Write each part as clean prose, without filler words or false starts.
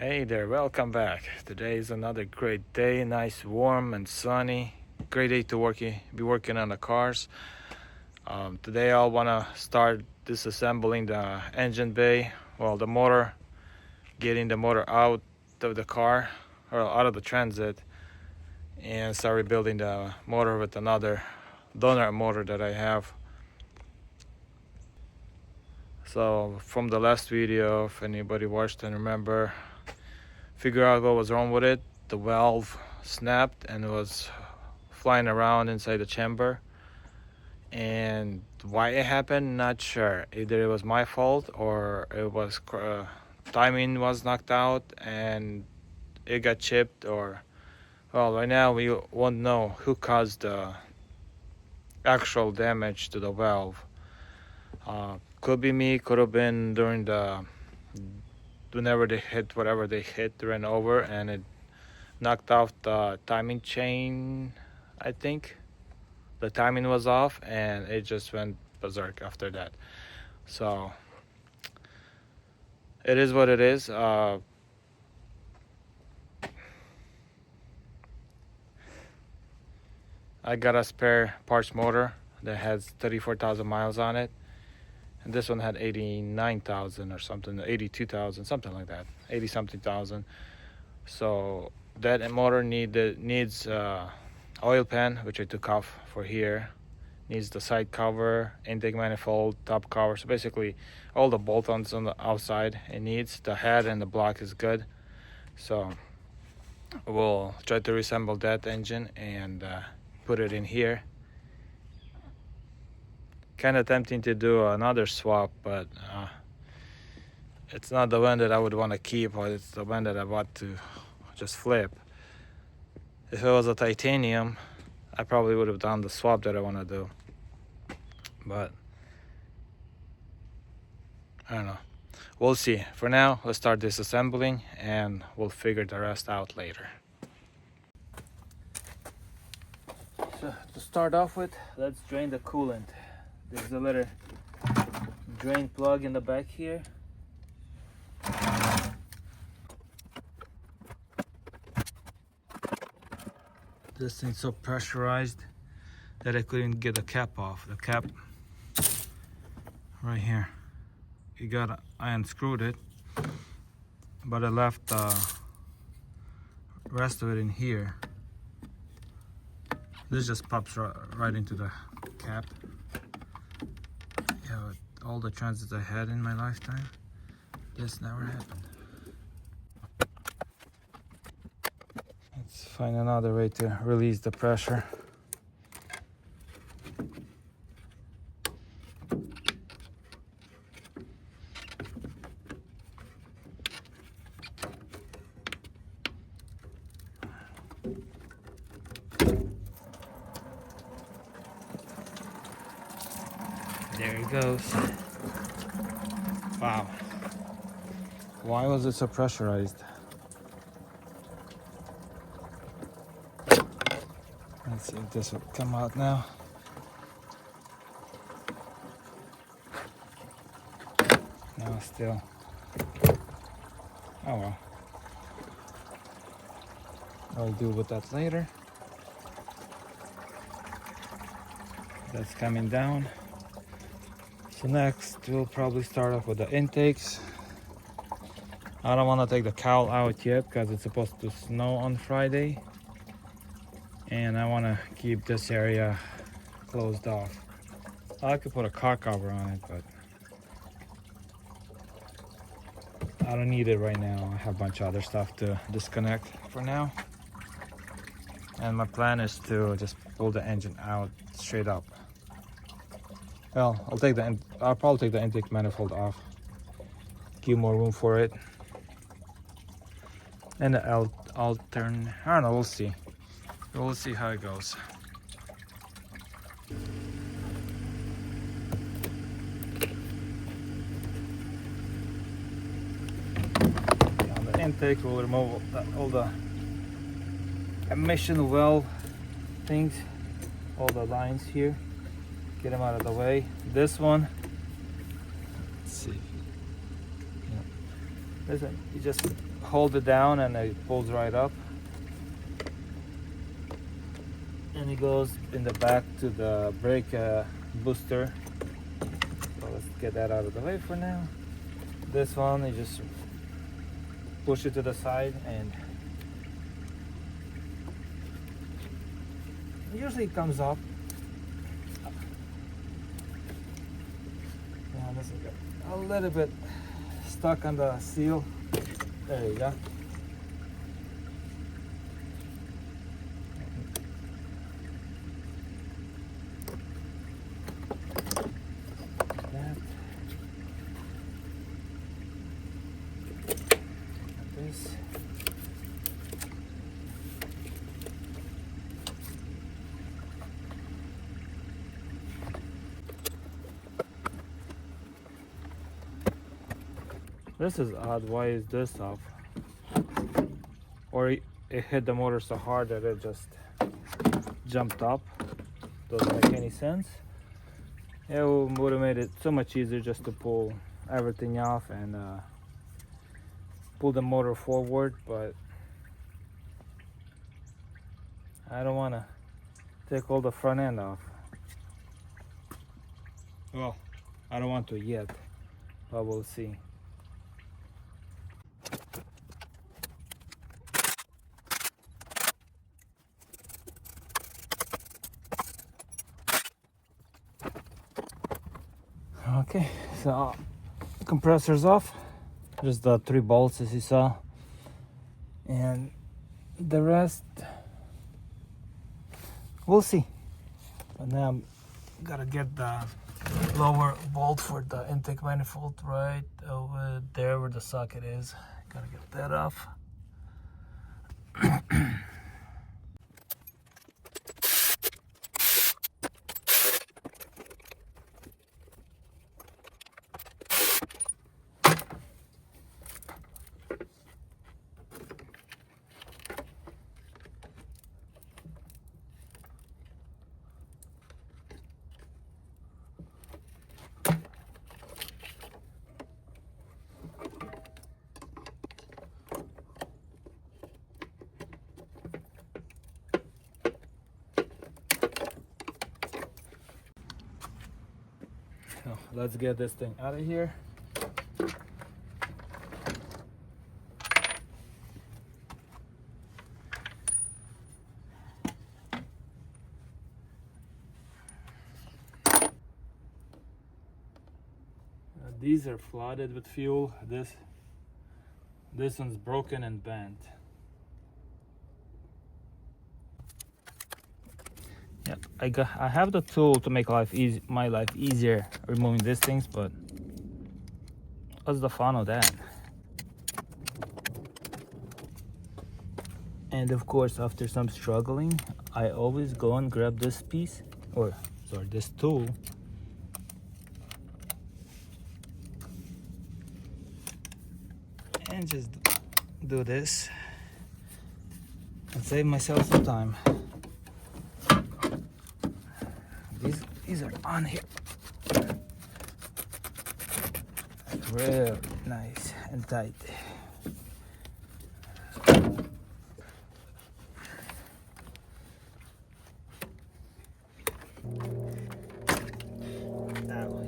Hey there, welcome back. Today is another great day, nice, warm, and sunny. Great day to be working on the cars. Today I want to start disassembling the engine bay, the motor, getting the motor out of the car or out of the transit, and start rebuilding the motor with another donor motor that I have. So from the last video, if anybody watched and remember, figure out what was wrong with it. The valve snapped and was flying around inside the chamber, and why it happened, not sure. Either it was my fault or it was timing was knocked out and it got chipped, or right now we won't know who caused the actual damage to the valve. Could be me, could have been during whenever they hit whatever they hit, ran over and it knocked off the timing chain. I think the timing was off and it just went berserk after that. So it is what it is. I got a spare parts motor that has 34,000 miles on it, and this one had 89,000 or something, 82,000, something like that, 80 something thousand. So that motor needs oil pan, which I took off for here. Needs the side cover, intake manifold, top cover. So basically all the bolt-ons on the outside it needs. The head and the block is good. So we'll try to reassemble that engine and put it in here. Kind of tempting to do another swap, but it's not the one that I would want to keep, or it's the one that I want to just flip. If it was a titanium, I probably would have done the swap that I want to do, but I don't know. We'll see. For now, let's start disassembling and we'll figure the rest out later. So to start off with, let's drain the coolant. There's a little drain plug in the back here. This thing's so pressurized that I couldn't get the cap off. The cap right here. I unscrewed it, but I left the rest of it in here. This just pops right into the cap. Yeah, with all the transits I had in my lifetime, this never happened. Let's find another way to release the pressure. There it goes. Wow. Why was it so pressurized? Let's see if this will come out now. No, still. Oh well. I'll deal with that later. That's coming down. So next, we'll probably start off with the intakes. I don't want to take the cowl out yet because it's supposed to snow on Friday. And I want to keep this area closed off. I could put a car cover on it, but I don't need it right now. I have a bunch of other stuff to disconnect for now. And my plan is to just pull the engine out straight up. Well, I'll probably take the intake manifold off. Give more room for it. And the altern, I don't know, we'll see. We'll see how it goes. On the intake, we'll remove all the emission well things, all the lines here. Get them out of the way. This one, let's see. Listen, you just hold it down and it pulls right up. And it goes in the back to the brake booster. So let's get that out of the way for now. This one, you just push it to the side, and usually it comes up. Yeah, this is a little bit stuck on the seal. There you go. That. And this. This is odd. Why is this off? Or it hit the motor so hard that it just jumped up. Doesn't make any sense. It would have made it so much easier just to pull everything off and pull the motor forward, but I don't want to take all the front end off. Well, I don't want to yet, but we'll see. Okay, so compressor's off, just the 3 bolts as you saw, and the rest we'll see. But now I'm gotta get the lower bolt for the intake manifold right over there where the socket is. Gotta get that off. So let's get this thing out of here. These are flooded with fuel. This one's broken and bent. Yeah, I have the tool to make my life easier removing these things, but what's the fun of that? And of course, after some struggling, I always go and grab this piece, or sorry, this tool, and just do this and save myself some time. These are on here. Real nice and tight. That way.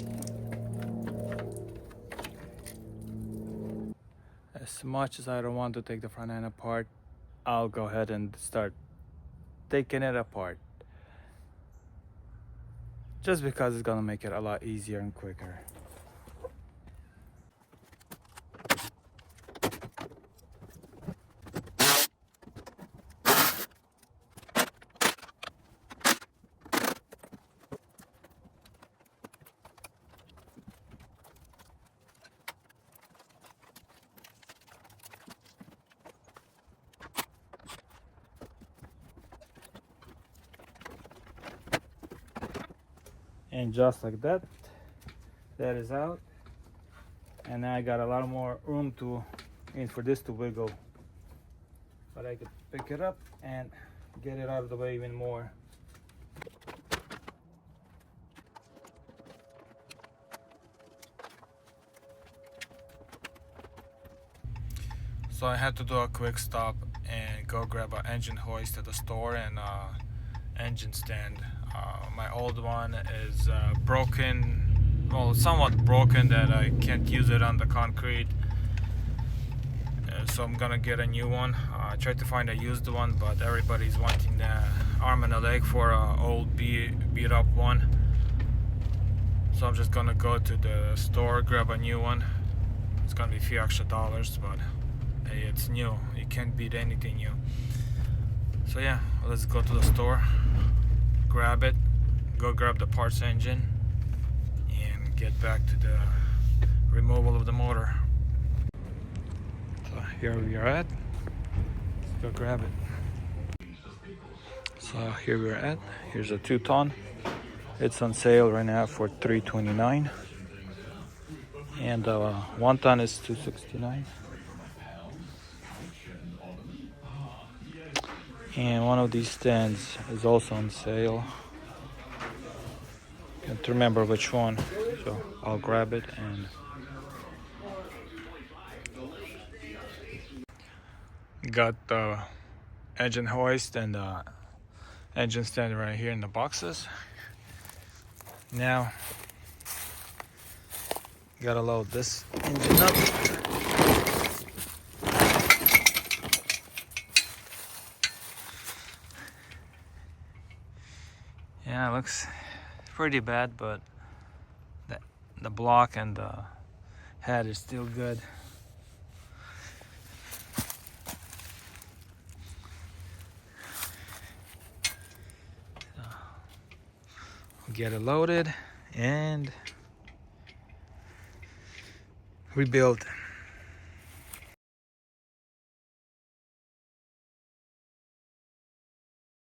As much as I don't want to take the front end apart, I'll go ahead and start taking it apart. Just because it's gonna make it a lot easier and quicker. And just like that, that is out. And now I got a lot more room for this to wiggle. But I could pick it up and get it out of the way even more. So I had to do a quick stop and go grab an engine hoist at the store and engine stand. My old one is broken, well, somewhat broken, that I can't use it on the concrete. So I'm gonna get a new one. I tried to find a used one, but everybody's wanting the arm and a leg for an old beat up one. So I'm just gonna go to the store, grab a new one. It's gonna be a few extra dollars, but hey, it's new. You can't beat anything new. So yeah, let's go to the store, grab it, go grab the parts engine, and get back to the removal of the motor. So here we are at. Let's go grab it. So here we're at. Here's a 2-ton. It's on sale right now for $329, and 1-ton is $269. And one of these stands is also on sale. Can't remember which one, so I'll grab it. And got the engine hoist and the engine stand right here in the boxes. Now gotta load this engine up. Yeah, it looks pretty bad, but the block and the head is still good. So, get it loaded and rebuild.